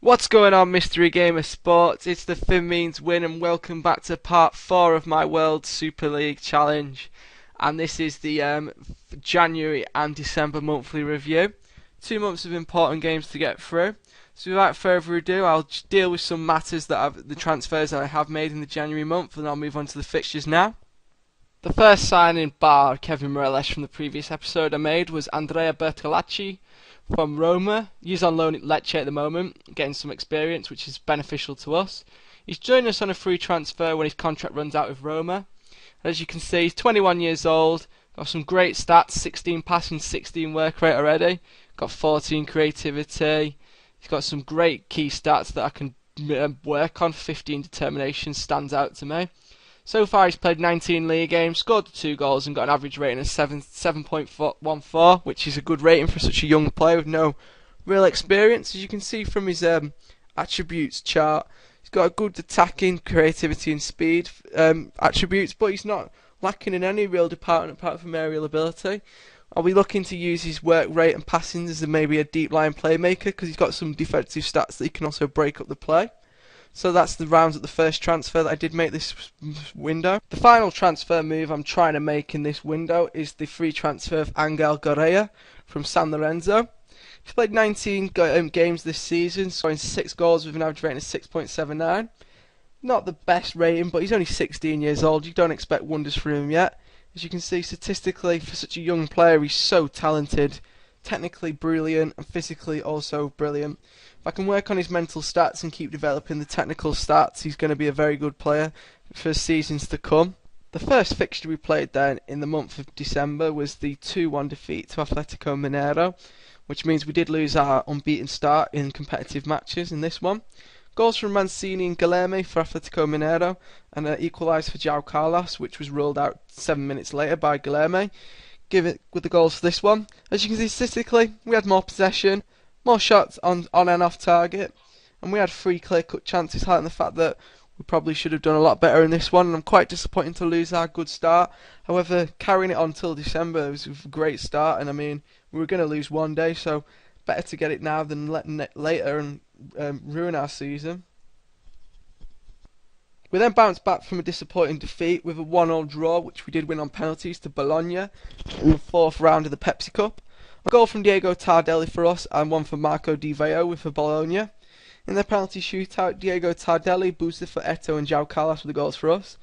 What's going on, MreGamersSports? It's TheFinMeansWin, and welcome back to part 4 of my World Super League Challenge. And this is the January and December monthly review. 2 months of important games to get through. So without further ado, I'll deal with some matters the transfers that I have made in the January month, and I'll move on to the fixtures now. The first signing, bar Kevin Morales from the previous episode I made, was Andrea Bertolacci from Roma. He's on loan at Lecce at the moment, getting some experience, which is beneficial to us. He's joined us on a free transfer when his contract runs out with Roma. And as you can see, he's 21 years old, got some great stats, 16 passing, 16 work rate already, got 14 creativity. He's got some great key stats that I can work on. 15 determination stands out to me. So far he's played 19 league games, scored 2 goals and got an average rating of 7.14, which is a good rating for such a young player with no real experience. As you can see from his attributes chart, he's got a good attacking, creativity and speed attributes, but he's not lacking in any real department apart from aerial ability. I'll be looking to use his work rate and passing as maybe a deep line playmaker, because he's got some defensive stats that he can also break up the play. So that's the rounds at the first transfer that I did make this window. The final transfer move I'm trying to make in this window is the free transfer of Angel Correa from San Lorenzo. He's played 19 games this season, scoring 6 goals with an average rating of 6.79. Not the best rating, but he's only 16 years old. You don't expect wonders from him yet. As you can see, statistically, for such a young player, he's so talented, technically brilliant, and physically also brilliant. If I can work on his mental stats and keep developing the technical stats, he's going to be a very good player for seasons to come. The first fixture we played then in the month of December was the 2-1 defeat to Atletico Mineiro, which means we did lose our unbeaten start in competitive matches in this one. Goals from Mancini and Guilherme for Atletico Mineiro, and an equaliser for João Carlos, which was ruled out 7 minutes later by Guilherme. Give it with the goals for this one. As you can see, statistically, we had more possession, more shots on and off target, and we had 3 clear-cut chances, highlighting the fact that we probably should have done a lot better in this one, and I'm quite disappointed to lose our good start. However, carrying it on till December was a great start, and I mean, we were going to lose one day, so better to get it now than letting it later and ruin our season. We then bounced back from a disappointing defeat with a 1-1 draw, which we did win on penalties to Bologna in the 4th round of the Pepsi Cup. A goal from Diego Tardelli for us and one from Marco Di Vaio with for Bologna. In the penalty shootout, Diego Tardelli boosted for Eto and João Carlos with the goals for us.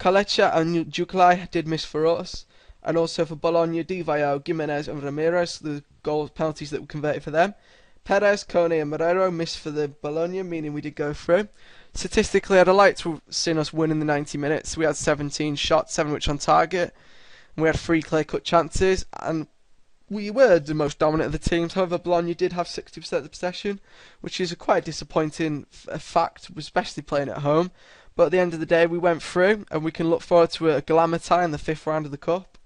Kalecha and Juklai did miss for us, and also for Bologna, Di Vaio, Gimenez and Ramirez, the goal penalties that were converted for them. Perez, Kone and Marrero missed for the Bologna, meaning we did go through. Statistically, I'd have liked to have seen us win in the 90 minutes. We had 17 shots, 7 which on target, and we had 3 clear-cut chances, and we were the most dominant of the teams. However, Bologna did have 60% of the possession, which is a quite disappointing fact, especially playing at home. But at the end of the day, we went through, and we can look forward to a glamour tie in the 5th round of the Cup.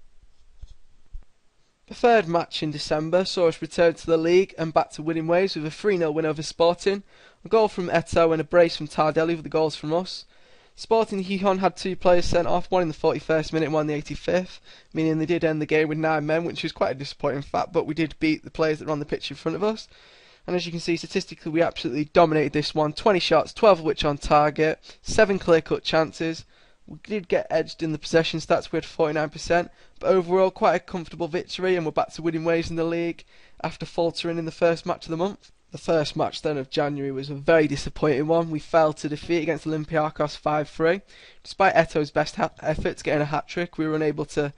The third match in December saw us return to the league and back to winning ways with a 3-0 win over Sporting. A goal from Eto and a brace from Tardelli with the goals from us. Sporting Gijón had 2 players sent off, one in the 41st minute and one in the 85th, meaning they did end the game with 9 men, which was quite a disappointing fact, but we did beat the players that were on the pitch in front of us. And as you can see, statistically, we absolutely dominated this one. 20 shots, 12 of which on target, 7 clear-cut chances. We did get edged in the possession stats, we had 49%, but overall quite a comfortable victory, and we're back to winning ways in the league after faltering in the first match of the month. The first match then of January was a very disappointing one. We fell to defeat against Olympiakos 5-3. Despite Eto's best efforts getting a hat-trick, we were unable to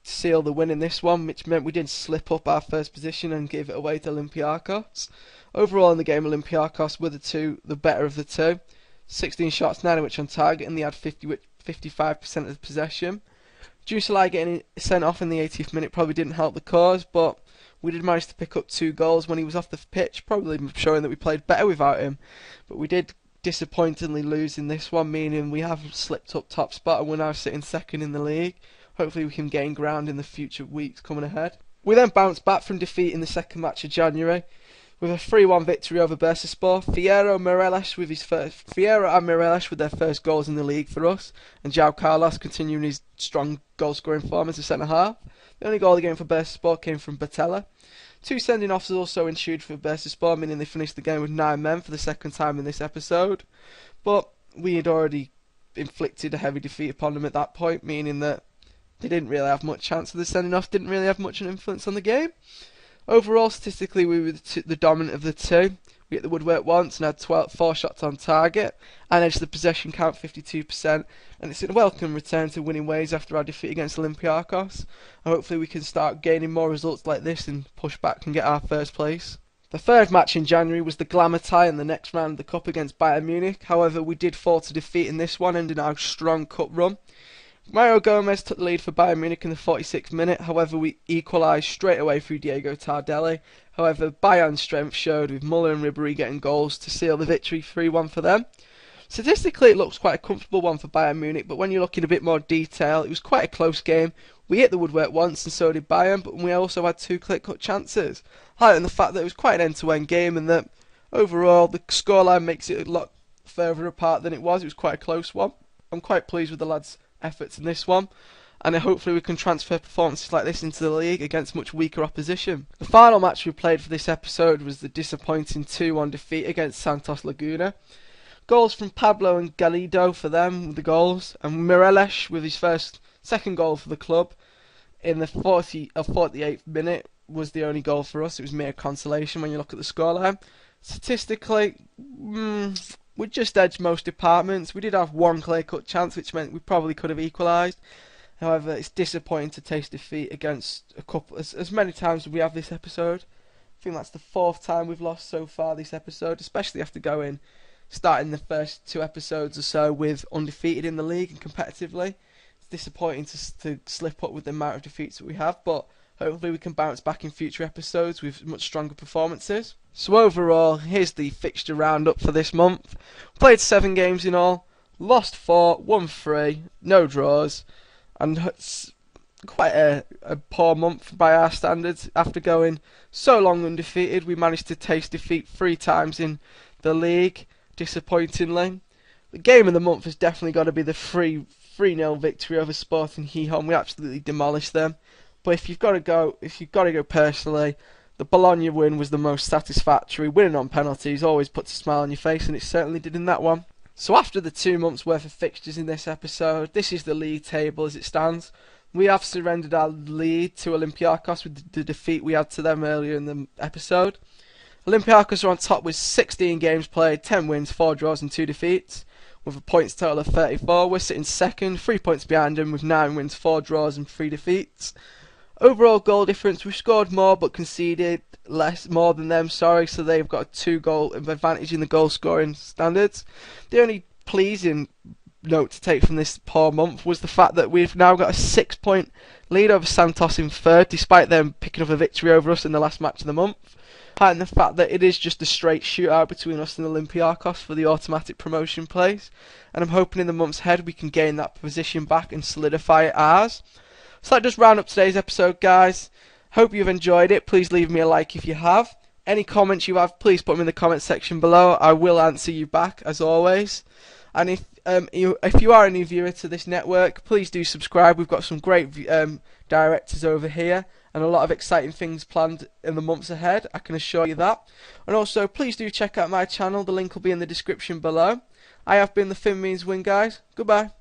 seal the win in this one, which meant we did slip up our first position and give it away to Olympiakos. Overall in the game, Olympiakos were the better of the two. 16 shots, 9 of which on target, and they had 55% of the possession. Jusilai getting sent off in the 80th minute probably didn't help the cause, but we did manage to pick up 2 goals when he was off the pitch, probably showing that we played better without him. But we did disappointingly lose in this one, meaning we have slipped up top spot and we're now sitting 2nd in the league. Hopefully we can gain ground in the future weeks coming ahead. We then bounced back from defeat in the second match of January with a 3-1 victory over Bursaspor. Fierro and Mireles with their first goals in the league for us, and João Carlos continuing his strong goal scoring form as a centre half. The only goal of the game for Basque-ing came from Batella. 2 sending offs also ensued for Basque-ing, meaning they finished the game with 9 men for the second time in this episode. But we had already inflicted a heavy defeat upon them at that point, meaning that they didn't really have much chance of the sending off, didn't really have much influence on the game. Overall, statistically, we were the dominant of the two. We hit the woodwork once and had 4 shots on target, and edged the possession count 52%, and it's a welcome return to winning ways after our defeat against Olympiakos, and hopefully we can start gaining more results like this and push back and get our first place. The third match in January was the glamour tie in the next round of the Cup against Bayern Munich. However, we did fall to defeat in this one, ending our strong Cup run. Mario Gomez took the lead for Bayern Munich in the 46th minute, however we equalised straight away through Diego Tardelli. However, Bayern's strength showed with Muller and Ribéry getting goals to seal the victory 3-1 for them. Statistically, it looks quite a comfortable one for Bayern Munich, but when you look in a bit more detail, it was quite a close game. We hit the woodwork once and so did Bayern, but we also had 2 clear-cut chances, highlighting the fact that it was quite an end-to-end game and that overall the scoreline makes it a lot further apart than it was. It was quite a close one. I'm quite pleased with the lads' efforts in this one, and hopefully we can transfer performances like this into the league against much weaker opposition. The final match we played for this episode was the disappointing 2-1 defeat against Santos Laguna. Goals from Pablo and Galido for them with the goals, and Mireles with his second goal for the club in the 48th minute was the only goal for us. It was mere consolation when you look at the scoreline. Statistically, we just edged most departments. We did have 1 clear-cut chance, which meant we probably could have equalised. However, it's disappointing to taste defeat against a couple as many times as we have this episode. I think that's the 4th time we've lost so far this episode, especially after starting the first 2 episodes or so with undefeated in the league and competitively. It's disappointing to slip up with the amount of defeats that we have, but hopefully we can bounce back in future episodes with much stronger performances. So overall, here's the fixture roundup for this month. Played 7 games in all, lost 4, won 3, no draws, and it's quite a poor month by our standards. After going so long undefeated, we managed to taste defeat 3 times in the league, disappointingly. The game of the month has definitely got to be the 3-0 victory over Sporting Gijón. We absolutely demolished them. But if you've got to go personally, the Bologna win was the most satisfactory. Winning on penalties always puts a smile on your face, and it certainly did in that one. So after the 2 months worth of fixtures in this episode, this is the league table as it stands. We have surrendered our lead to Olympiakos with the defeat we had to them earlier in the episode. Olympiakos are on top with 16 games played, 10 wins, 4 draws and 2 defeats. With a points total of 34, we're sitting second, 3 points behind them with 9 wins, 4 draws and 3 defeats. Overall goal difference, we've scored more but conceded more than them, so they've got a 2-goal advantage in the goal scoring standards. The only pleasing note to take from this poor month was the fact that we've now got a 6-point lead over Santos in third, despite them picking up a victory over us in the last match of the month. And the fact that it is just a straight shootout between us and Olympiakos for the automatic promotion place, and I'm hoping in the months ahead we can gain that position back and solidify it ours. So that does round up today's episode, guys. Hope you've enjoyed it. Please leave me a like if you have. Any comments you have, please put them in the comment section below. I will answer you back, as always. And if you are a new viewer to this network, please do subscribe. We've got some great directors over here and a lot of exciting things planned in the months ahead, I can assure you that. And also, please do check out my channel. The link will be in the description below. I have been TheFinMeansWin, guys. Goodbye.